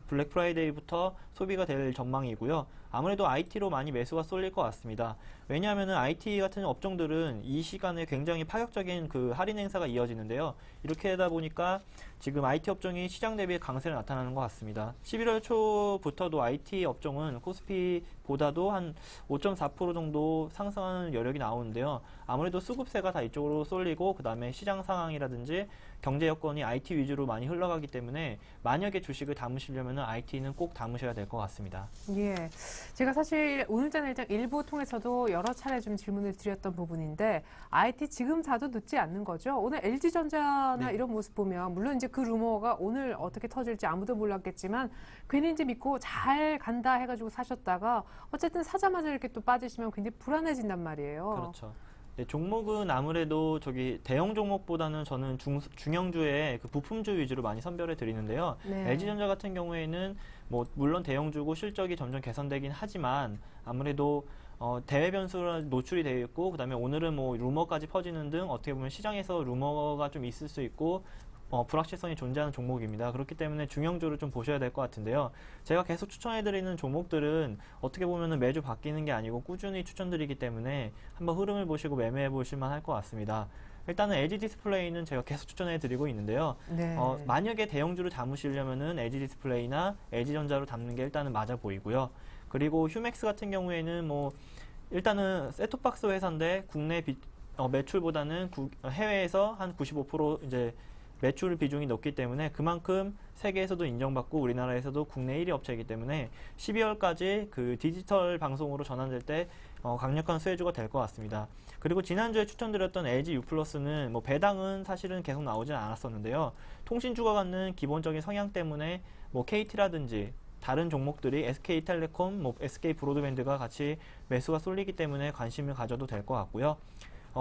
블랙 프라이데이부터 소비가 될 전망이고요. 아무래도 IT로 많이 매수가 쏠릴 것 같습니다. 왜냐하면 IT 같은 업종들은 이 시간에 굉장히 파격적인 그 할인 행사가 이어지는데요. 이렇게 되다 보니까 지금 IT 업종이 시장 대비 강세를 나타나는 것 같습니다. 11월 초부터도 IT 업종은 코스피보다도 한 5.4% 정도 상승하는 여력이 나오는데요. 아무래도 수급세가 다 이쪽으로 쏠리고 그 다음에 시장 상황이라든지 경제 여건이 IT 위주로 많이 흘러가기 때문에 만약에 주식을 담으시려면 IT는 꼭 담으셔야 될 것 같습니다. 예. 제가 사실 오늘자 일장 일부 통해서도 여러 차례 좀 질문을 드렸던 부분인데 IT 지금 사도 늦지 않는 거죠. 오늘 LG전자나 네. 이런 모습 보면 물론 이제 그 루머가 오늘 어떻게 터질지 아무도 몰랐겠지만 괜히 이제 믿고 잘 간다 해가지고 사셨다가 어쨌든 사자마자 이렇게 또 빠지시면 굉장히 불안해진단 말이에요. 그렇죠. 네, 종목은 아무래도 대형 종목보다는 저는 중형주의 그 부품주 위주로 많이 선별해 드리는데요. 네. LG전자 같은 경우에는 뭐 물론 대형주고 실적이 점점 개선되긴 하지만 아무래도 대외 변수로 노출이 되어 있고 그다음에 오늘은 뭐 루머까지 퍼지는 등 어떻게 보면 시장에서 루머가 좀 있을 수 있고 불확실성이 존재하는 종목입니다. 그렇기 때문에 중형주를 좀 보셔야 될 것 같은데요. 제가 계속 추천해드리는 종목들은 어떻게 보면 매주 바뀌는 게 아니고 꾸준히 추천드리기 때문에 한번 흐름을 보시고 매매해 보실 만할 것 같습니다. 일단은 LG 디스플레이는 제가 계속 추천해드리고 있는데요. 네. 만약에 대형주를 담으시려면은 LG 디스플레이나 LG전자로 담는 게 일단은 맞아 보이고요. 그리고 휴맥스 같은 경우에는 뭐 일단은 셋톱박스 회사인데 국내 매출보다는 해외에서 한 95% 이제 매출 비중이 높기 때문에 그만큼 세계에서도 인정받고 우리나라에서도 국내 1위 업체이기 때문에 12월까지 그 디지털 방송으로 전환될 때 강력한 수혜주가 될 것 같습니다. 그리고 지난주에 추천드렸던 LG U+는 뭐 배당은 사실은 계속 나오진 않았었는데요. 통신주가 갖는 기본적인 성향 때문에 뭐 KT라든지 다른 종목들이 SK텔레콤, 뭐 SK브로드밴드가 같이 매수가 쏠리기 때문에 관심을 가져도 될 것 같고요.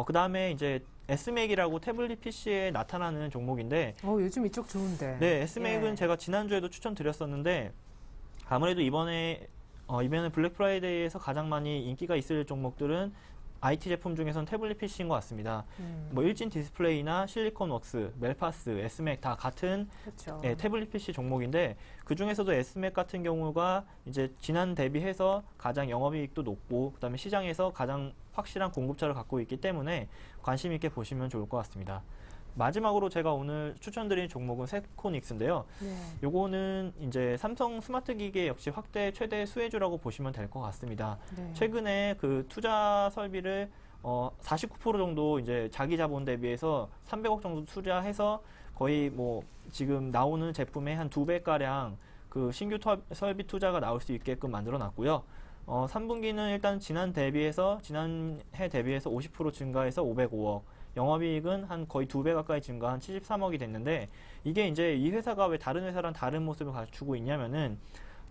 그 다음에 이제 S맥이라고 태블릿 PC에 나타나는 종목인데 요즘 이쪽 좋은데. 네, S맥은 예. 제가 지난주에도 추천드렸었는데 아무래도 이번에 블랙 프라이데이에서 가장 많이 인기가 있을 종목들은 IT 제품 중에서는 태블릿 PC인 것 같습니다. 뭐 일진 디스플레이나 실리콘웍스, 멜파스, S맥 다 같은 그렇죠. 태블릿 PC 종목인데 그 중에서도 S맥 같은 경우가 이제 지난 대비해서 가장 영업이익도 높고 그다음에 시장에서 가장 확실한 공급처를 갖고 있기 때문에 관심 있게 보시면 좋을 것 같습니다. 마지막으로 제가 오늘 추천드린 종목은 세코닉스인데요. 네. 요거는 이제 삼성 스마트 기계 역시 확대 최대 수혜주라고 보시면 될 것 같습니다. 네. 최근에 그 투자 설비를 49% 정도 이제 자기 자본 대비해서 300억 정도 투자해서 거의 뭐 지금 나오는 제품의 한 2배가량 그 신규 설비 투자가 나올 수 있게끔 만들어 놨고요. 3분기는 일단 지난해 대비해서 50% 증가해서 505억. 영업이익은 한 거의 2배 가까이 증가한 73억이 됐는데 이게 이제 이 회사가 왜 다른 회사랑 다른 모습을 갖추고 있냐면은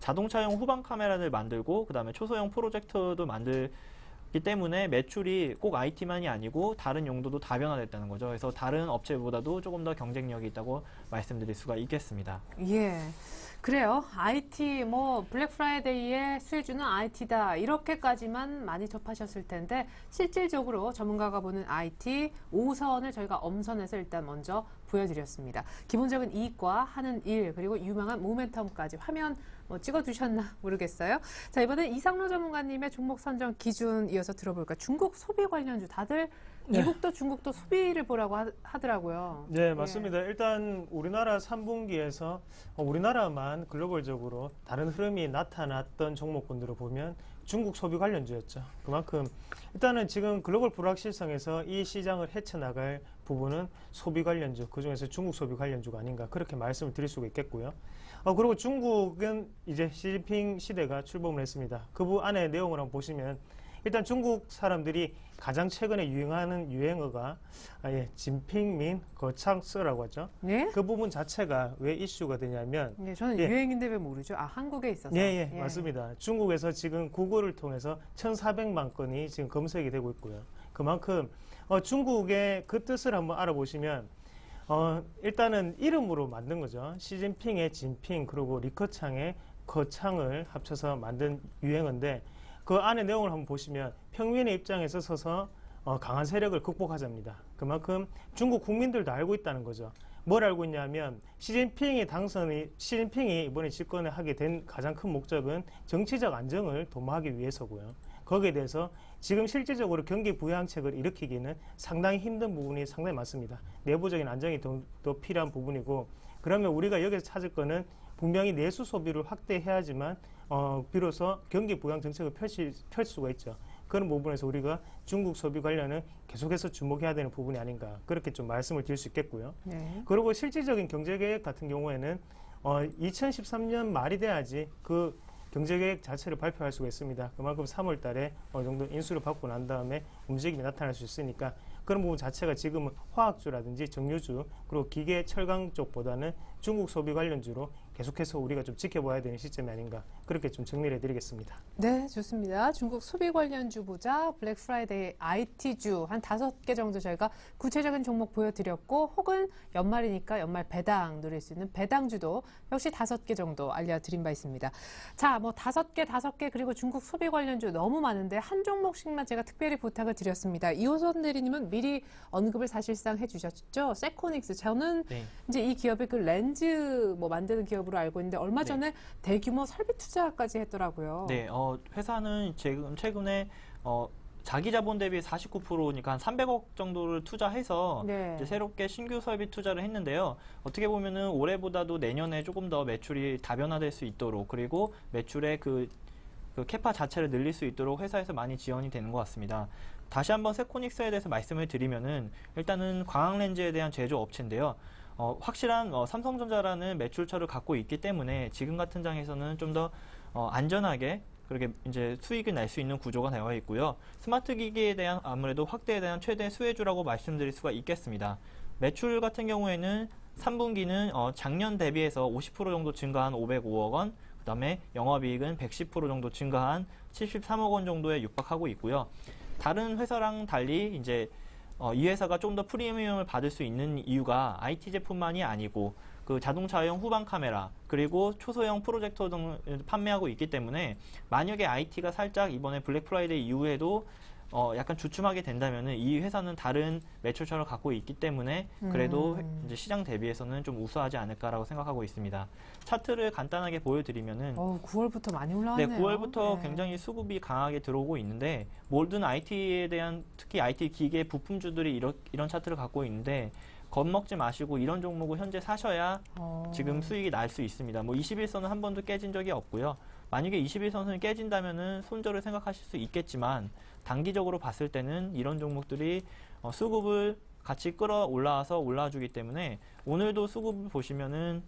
자동차용 후방 카메라를 만들고 그다음에 초소형 프로젝터도 만들기 때문에 매출이 꼭 IT만이 아니고 다른 용도도 다변화됐다는 거죠. 그래서 다른 업체보다도 조금 더 경쟁력이 있다고 말씀드릴 수가 있겠습니다. 예. 그래요. IT, 블랙 프라이데이의 수혜주는 IT다. 이렇게까지만 많이 접하셨을 텐데, 실질적으로 전문가가 보는 IT 5선을 저희가 엄선해서 일단 먼저 보여드렸습니다. 기본적인 이익과 하는 일, 그리고 유망한 모멘텀까지 화면 찍어두셨나 모르겠어요. 자, 이번엔 이상로 전문가님의 종목 선정 기준 이어서 들어볼까요? 중국 소비 관련주 다들 미국도 중국도 소비를 보라고 하더라고요. 네, 맞습니다. 일단 우리나라 3분기에서 우리나라만 글로벌적으로 다른 흐름이 나타났던 종목군들을 보면 중국 소비 관련주였죠. 그만큼 일단은 지금 글로벌 불확실성에서 이 시장을 헤쳐나갈 부분은 소비 관련주, 그중에서 중국 소비 관련주가 아닌가 그렇게 말씀을 드릴 수가 있겠고요. 그리고 중국은 이제 시진핑 시대가 출범을 했습니다. 그 안에 내용을 한번 보시면 일단 중국 사람들이 가장 최근에 유행하는 유행어가 진핑민 거창스라고 하죠. 네? 그 부분 자체가 왜 이슈가 되냐면 네, 저는 예. 유행인데 왜 모르죠? 아, 한국에 있어서. 예, 맞습니다. 중국에서 지금 구글을 통해서 1,400만 건이 지금 검색이 되고 있고요. 그만큼 중국의 그 뜻을 한번 알아보시면 일단은 이름으로 만든 거죠. 시진핑의 진핑 그리고 리커창의 거창을 합쳐서 만든 유행어인데 그 안에 내용을 한번 보시면 평민의 입장에서 서서 강한 세력을 극복하자입니다. 그만큼 중국 국민들도 알고 있다는 거죠. 뭘 알고 있냐면 시진핑이 이번에 집권을 하게 된 가장 큰 목적은 정치적 안정을 도모하기 위해서고요. 거기에 대해서 지금 실질적으로 경기 부양책을 일으키기는 상당히 힘든 부분이 상당히 많습니다. 내부적인 안정이 더 필요한 부분이고, 그러면 우리가 여기서 찾을 거는 분명히 내수 소비를 확대해야지만 비로소 경기 부양 정책을 펼칠 수가 있죠. 그런 부분에서 우리가 중국 소비 관련은 계속해서 주목해야 되는 부분이 아닌가, 그렇게 좀 말씀을 드릴 수 있겠고요. 네. 그리고 실질적인 경제계획 같은 경우에는 2013년 말이 돼야지 그 경제계획 자체를 발표할 수가 있습니다. 그만큼 3월 달에 어느 정도 인수를 받고 난 다음에 움직임이 나타날 수 있으니까 그런 부분 자체가 지금은 화학주라든지 정유주 그리고 기계 철강 쪽보다는 중국 소비 관련주로 계속해서 우리가 좀 지켜봐야 되는 시점이 아닌가, 그렇게 좀 정리를 해드리겠습니다. 네, 좋습니다. 중국 소비 관련주 보자, 블랙 프라이데이 IT주 한 5개 정도 저희가 구체적인 종목 보여드렸고, 혹은 연말이니까 연말 배당 누릴 수 있는 배당주도 역시 5개 정도 알려드린 바 있습니다. 자, 뭐 5개 그리고 중국 소비 관련주 너무 많은데 한 종목씩만 제가 특별히 부탁을 드렸습니다. 이호선 대리님은 미리 언급을 사실상 해주셨죠. 세코닉스. 저는 네. 이제 이 기업이 그 렌즈 뭐 만드는 기업으로 알고 있는데 얼마 전에 대규모 설비 투자까지 했더라고요. 네, 회사는 최근에 자기 자본 대비 49%니까 한 300억 정도를 투자해서 네. 이제 새롭게 신규 설비 투자를 했는데요. 어떻게 보면은 올해보다도 내년에 조금 더 매출이 다변화될 수 있도록, 그리고 매출의 그 캐파 자체를 늘릴 수 있도록 회사에서 많이 지원이 되는 것 같습니다. 다시 한번 세코닉스에 대해서 말씀을 드리면은 일단은 광학렌즈에 대한 제조 업체인데요. 확실한 삼성전자라는 매출처를 갖고 있기 때문에 지금 같은 장에서는 좀 더 안전하게 그렇게 이제 수익을 낼 수 있는 구조가 되어 있고요. 스마트 기기에 대한 아무래도 확대에 대한 최대 수혜주라고 말씀드릴 수가 있겠습니다. 매출 같은 경우에는 3분기는 작년 대비해서 50% 정도 증가한 505억 원, 그 다음에 영업이익은 110% 정도 증가한 73억 원 정도에 육박하고 있고요. 다른 회사랑 달리 이제 이 회사가 좀 더 프리미엄을 받을 수 있는 이유가 IT 제품만이 아니고 그 자동차용 후방 카메라 그리고 초소형 프로젝터 등을 판매하고 있기 때문에 만약에 IT가 살짝 이번에 블랙 프라이데이 이후에도 약간 주춤하게 된다면은 이 회사는 다른 매출처를 갖고 있기 때문에 그래도 이제 시장 대비해서는 좀 우수하지 않을까라고 생각하고 있습니다. 차트를 간단하게 보여드리면은 9월부터 많이 네, 올라왔네요. 9월부터 네. 굉장히 수급이 강하게 들어오고 있는데 모든 IT에 대한 특히 IT 기계 부품주들이 이런 차트를 갖고 있는데 겁먹지 마시고 이런 종목을 현재 사셔야 지금 수익이 날 수 있습니다. 뭐 21선은 한 번도 깨진 적이 없고요. 만약에 21선을 깨진다면은 손절을 생각하실 수 있겠지만 단기적으로 봤을 때는 이런 종목들이 수급을 같이 끌어올라와서 올라와주기 때문에 오늘도 수급을 보시면은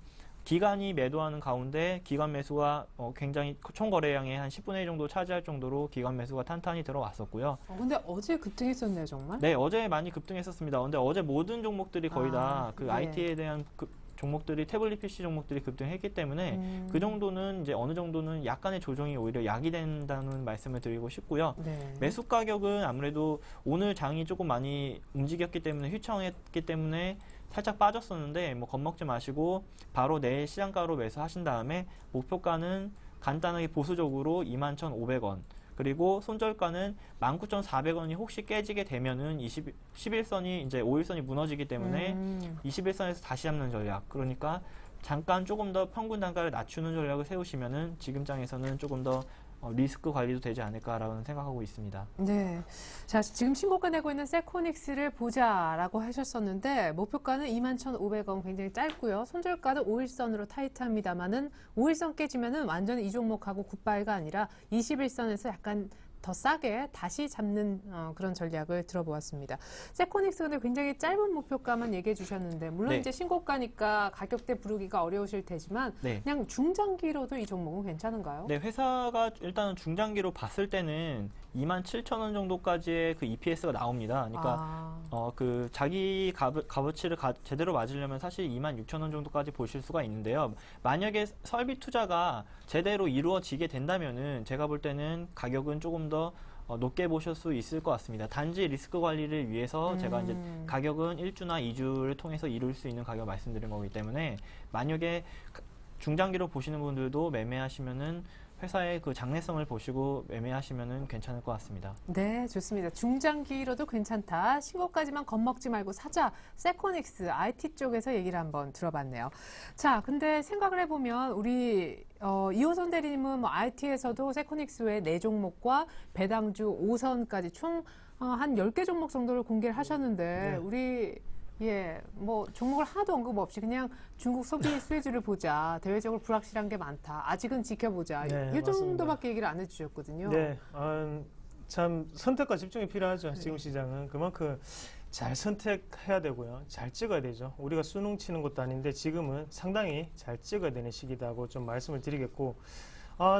기관이 매도하는 가운데 기관 매수가 굉장히 총 거래량의 한 10분의 1 정도 차지할 정도로 기관 매수가 탄탄히 들어왔었고요. 근데 어제 급등했었네요, 정말. 네, 어제 많이 급등했었습니다. 근데 어제 모든 종목들이 거의 다 그 네. IT에 대한 종목들이 태블릿 PC 종목들이 급등했기 때문에 그 정도는 이제 어느 정도는 약간의 조정이 오히려 약이 된다는 말씀을 드리고 싶고요. 네. 매수 가격은 아무래도 오늘 장이 조금 많이 움직였기 때문에 휘청했기 때문에 살짝 빠졌었는데 뭐 겁먹지 마시고 바로 내일 시장가로 매수하신 다음에 목표가는 간단하게 보수적으로 21,500원 그리고 손절가는 19,400원이 혹시 깨지게 되면은 11선이 이제 5일선이 무너지기 때문에 21선에서 다시 잡는 전략, 그러니까 잠깐 조금 더 평균 단가를 낮추는 전략을 세우시면은 지금 장에서는 조금 더 리스크 관리도 되지 않을까라고 생각하고 있습니다. 네. 자, 지금 신고가 내고 있는 세코닉스를 보자라고 하셨었는데 목표가는 21,500원 굉장히 짧고요. 손절가는 5일선으로 타이트합니다만은 5일선 깨지면은 완전히 이 종목하고 굿바이가 아니라 21선에서 약간 더 싸게 다시 잡는 그런 전략을 들어보았습니다. 세코닉스 근데 굉장히 짧은 목표가만 얘기해 주셨는데 물론 네. 이제 신고가니까 가격대 부르기가 어려우실 테지만 네. 그냥 중장기로도 이 종목은 괜찮은가요? 네, 회사가 일단은 중장기로 봤을 때는 27,000원 정도까지의 그 EPS가 나옵니다. 그러니까 그 자기 값어치를 제대로 맞으려면 사실 26,000원 정도까지 보실 수가 있는데요. 만약에 설비 투자가 제대로 이루어지게 된다면은 제가 볼 때는 가격은 조금 더 높게 보실 수 있을 것 같습니다. 단지 리스크 관리를 위해서 제가 이제 가격은 1주나 2주를 통해서 이룰 수 있는 가격 말씀드린 거기 때문에 만약에 중장기로 보시는 분들도 매매하시면은 회사의 그 장래성을 보시고 매매하시면은 괜찮을 것 같습니다. 네, 좋습니다. 중장기로도 괜찮다. 신고까지만 겁먹지 말고 사자. 세코닉스 IT 쪽에서 얘기를 한번 들어봤네요. 자, 근데 생각을 해보면 우리 이호선 대리님은 뭐 IT에서도 세코닉스 외에 4종목과 배당주 5선까지 총 한 10개 종목 정도를 공개를 하셨는데 네. 우리 뭐 종목을 하나도 언급 없이 그냥 중국 소비 수혜주를 보자. 대외적으로 불확실한 게 많다. 아직은 지켜보자. 네, 이 맞습니다. 정도밖에 얘기를 안 해주셨거든요. 네, 참 선택과 집중이 필요하죠. 지금 시장은 그만큼 잘 선택해야 되고요. 잘 찍어야 되죠. 우리가 수능 치는 것도 아닌데 지금은 상당히 잘 찍어야 되는 시기다고 좀 말씀을 드리겠고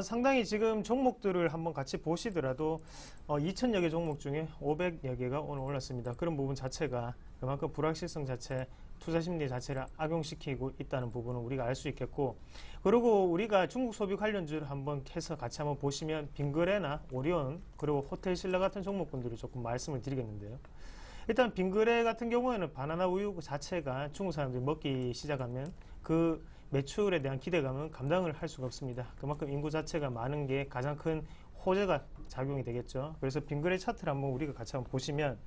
상당히 지금 종목들을 한번 같이 보시더라도 2,000여 개 종목 중에 500여 개가 오늘 올랐습니다. 그런 부분 자체가 그만큼 불확실성 자체, 투자 심리 자체를 악용시키고 있다는 부분은 우리가 알 수 있겠고, 그리고 우리가 중국 소비 관련주를 한번 해서 같이 한번 보시면 빙그레나 오리온 그리고 호텔 신라 같은 종목군들을 조금 말씀을 드리겠는데요. 일단 빙그레 같은 경우에는 바나나 우유 자체가 중국 사람들이 먹기 시작하면 그 매출에 대한 기대감은 감당을 할 수가 없습니다. 그만큼 인구 자체가 많은 게 가장 큰 호재가 작용이 되겠죠. 그래서 빙그레 차트를 한번 우리가 같이 한번 보시면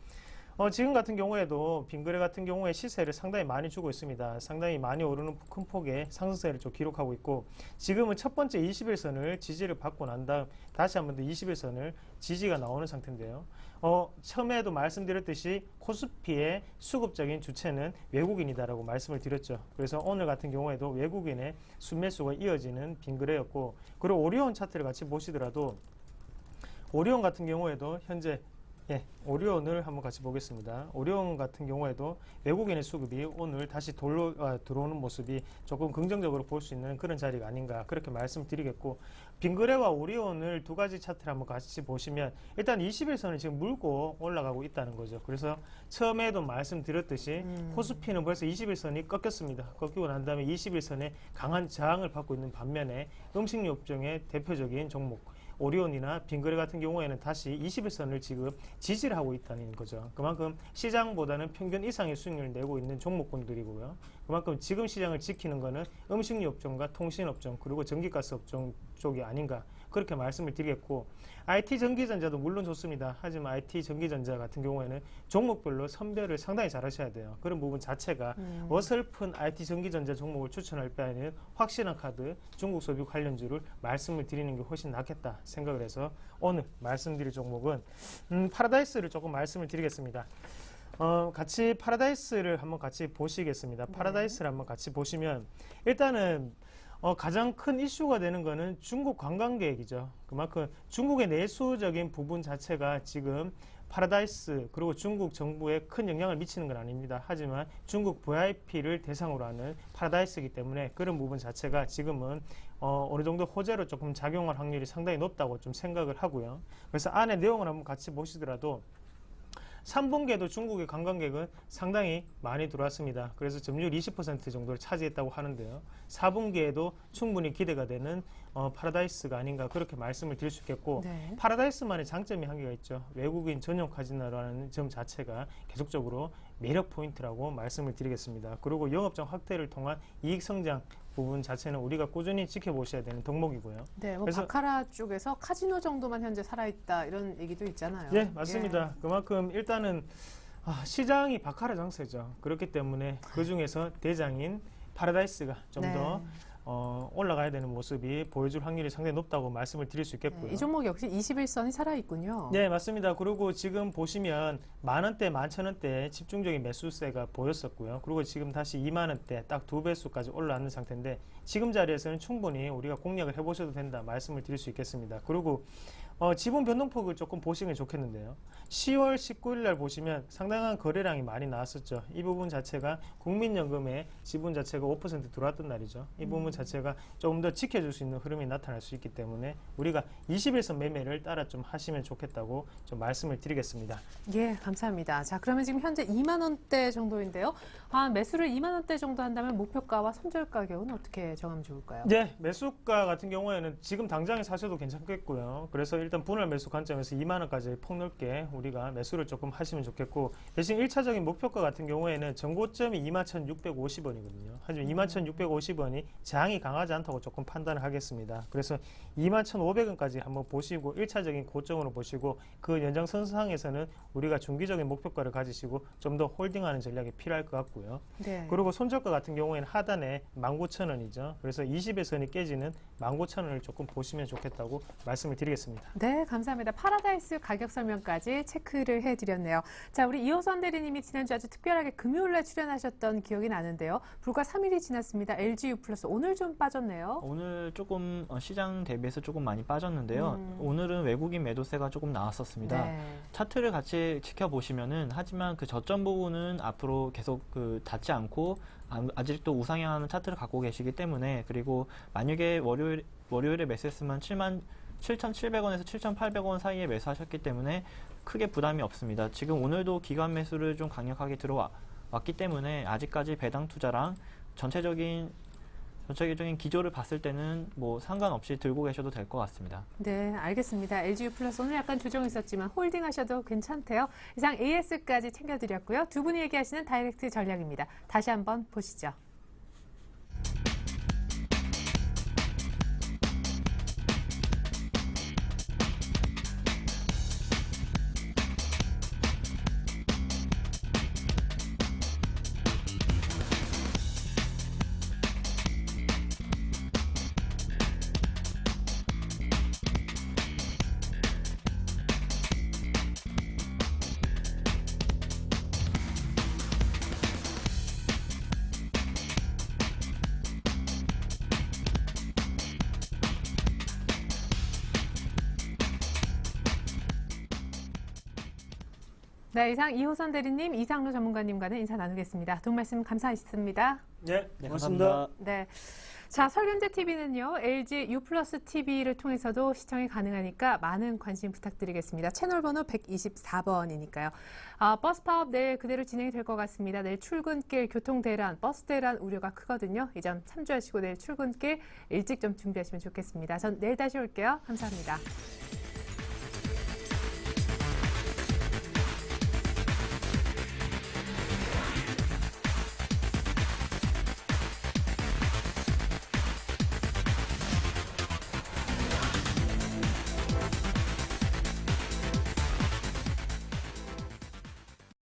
지금 같은 경우에도 빙그레 같은 경우에 시세를 상당히 많이 주고 있습니다. 상당히 많이 오르는 큰 폭의 상승세를 좀 기록하고 있고, 지금은 첫 번째 21선을 지지를 받고 난 다음 다시 한번 더 21선을 지지가 나오는 상태인데요. 처음에도 말씀드렸듯이 코스피의 수급적인 주체는 외국인이다라고 말씀을 드렸죠. 그래서 오늘 같은 경우에도 외국인의 순매수가 이어지는 빙그레였고, 그리고 오리온 차트를 같이 보시더라도 오리온 같은 경우에도 현재 오리온을 한번 같이 보겠습니다. 오리온 같은 경우에도 외국인의 수급이 오늘 다시 들어오는 모습이 조금 긍정적으로 볼 수 있는 그런 자리가 아닌가 그렇게 말씀드리겠고, 빙그레와 오리온을 두 가지 차트를 한번 같이 보시면 일단 21선을 지금 물고 올라가고 있다는 거죠. 그래서 처음에도 말씀드렸듯이 코스피는 벌써 21선이 꺾였습니다. 꺾이고 난 다음에 21선에 강한 저항을 받고 있는 반면에 음식료 업종의 대표적인 종목 오리온이나 빙그레 같은 경우에는 다시 21선을 지금 지지를 하고 있다는 거죠. 그만큼 시장보다는 평균 이상의 수익률을 내고 있는 종목군들이고요. 그만큼 지금 시장을 지키는 거는 음식료 업종과 통신업종 그리고 전기가스 업종 쪽이 아닌가 그렇게 말씀을 드리겠고, IT 전기전자도 물론 좋습니다. 하지만 IT 전기전자 같은 경우에는 종목별로 선별을 상당히 잘 하셔야 돼요. 그런 부분 자체가 어설픈 IT 전기전자 종목을 추천할 바에는 확실한 카드 중국 소비 관련주를 말씀을 드리는 게 훨씬 낫겠다 생각을 해서 오늘 말씀드릴 종목은 파라다이스를 조금 말씀을 드리겠습니다. 같이 파라다이스를 한번 같이 보시겠습니다. 파라다이스를 한번 같이 보시면 일단은 가장 큰 이슈가 되는 거는 중국 관광객이죠. 그만큼 중국의 내수적인 부분 자체가 지금 파라다이스 그리고 중국 정부에 큰 영향을 미치는 건 아닙니다. 하지만 중국 VIP를 대상으로 하는 파라다이스이기 때문에 그런 부분 자체가 지금은 어느 정도 호재로 조금 작용할 확률이 상당히 높다고 좀 생각을 하고요. 그래서 안에 내용을 한번 같이 보시더라도 3분기에도 중국의 관광객은 상당히 많이 들어왔습니다. 그래서 점유율 20% 정도를 차지했다고 하는데요. 4분기에도 충분히 기대가 되는 파라다이스가 아닌가 그렇게 말씀을 드릴 수 있겠고, 네. 파라다이스만의 장점이 한 개가 있죠. 외국인 전용 카지노라는 점 자체가 계속적으로 매력 포인트라고 말씀을 드리겠습니다. 그리고 영업장 확대를 통한 이익 성장 부분 자체는 우리가 꾸준히 지켜보셔야 되는 덕목이고요. 네, 뭐 그래서 바카라 쪽에서 카지노 정도만 현재 살아있다 이런 얘기도 있잖아요. 네, 맞습니다. 그만큼 일단은 시장이 바카라 장세죠. 그렇기 때문에 그 중에서 대장인 파라다이스가 좀 더 올라가야 되는 모습이 보여줄 확률이 상당히 높다고 말씀을 드릴 수 있겠고요. 이 종목 역시 21선이 살아있군요. 네, 맞습니다. 그리고 지금 보시면 만원대, 11,000원대 집중적인 매수세가 보였었고요. 그리고 지금 다시 2만원대 딱 2배수까지 올라왔는 상태인데 지금 자리에서는 충분히 우리가 공략을 해보셔도 된다 말씀을 드릴 수 있겠습니다. 그리고 지분 변동폭을 조금 보시면 좋겠는데요. 10월 19일 날 보시면 상당한 거래량이 많이 나왔었죠. 이 부분 자체가 국민연금의 지분 자체가 5% 들어왔던 날이죠. 이 부분 자체가 조금 더 지켜줄 수 있는 흐름이 나타날 수 있기 때문에 우리가 21선 매매를 따라 좀 하시면 좋겠다고 좀 말씀을 드리겠습니다. 예, 감사합니다. 자, 그러면 지금 현재 2만 원대 정도인데요. 매수를 2만 원대 정도 한다면 목표가와 손절 가격은 어떻게 정하면 좋을까요? 네, 매수가 같은 경우에는 지금 당장에 사셔도 괜찮겠고요. 그래서 일단 분할 매수 관점에서 2만 원까지 폭넓게 우리가 매수를 조금 하시면 좋겠고, 대신 1차적인 목표가 같은 경우에는 전고점이 21,650원이거든요. 하지만 21,650원이 저항이 강하지 않다고 조금 판단을 하겠습니다. 그래서 21,500원까지 한번 보시고 1차적인 고점으로 보시고 그 연장선상에서는 우리가 중기적인 목표가를 가지시고 좀 더 홀딩하는 전략이 필요할 것 같고요. 네. 그리고 손절가 같은 경우에는 하단에 19,000원이죠. 그래서 20의 선이 깨지는 19,000원을 조금 보시면 좋겠다고 말씀을 드리겠습니다. 네, 감사합니다. 파라다이스 가격 설명까지 체크를 해드렸네요. 자, 우리 이호선 대리님이 지난주 아주 특별하게 금요일에 출연하셨던 기억이 나는데요. 불과 3일이 지났습니다. LGU 플러스 오늘 좀 빠졌네요. 오늘 조금 시장 대비해서 조금 많이 빠졌는데요. 오늘은 외국인 매도세가 조금 나왔었습니다. 네. 차트를 같이 지켜보시면은 하지만 그 저점 부분은 앞으로 계속 닿지 않고 아직도 우상향하는 차트를 갖고 계시기 때문에, 그리고 만약에 월요일에 매수했으면 7,700원에서 7,800원 사이에 매수하셨기 때문에 크게 부담이 없습니다. 지금 오늘도 기관 매수를 좀 강력하게 들어왔기 때문에 아직까지 배당 투자랑 전체적인 기조를 봤을 때는 뭐 상관없이 들고 계셔도 될 것 같습니다. 네, 알겠습니다. LGU 플러스 오늘 약간 조정이 있었지만 홀딩 하셔도 괜찮대요. 이상 AS까지 챙겨드렸고요. 두 분이 얘기하시는 다이렉트 전략입니다. 다시 한번 보시죠. 네, 이상 이호선 대리님, 이상로 전문가님과는 인사 나누겠습니다. 도움 말씀 감사했습니다. 네, 네, 고맙습니다. 감사합니다. 네. 자, 설경제TV는요, LG U 플러스 TV를 통해서도 시청이 가능하니까 많은 관심 부탁드리겠습니다. 채널 번호 124번이니까요. 버스 파업 내일 그대로 진행이 될 것 같습니다. 내일 출근길 교통 대란, 버스 대란 우려가 크거든요. 이 점 참조하시고 내일 출근길 일찍 좀 준비하시면 좋겠습니다. 전 내일 다시 올게요. 감사합니다.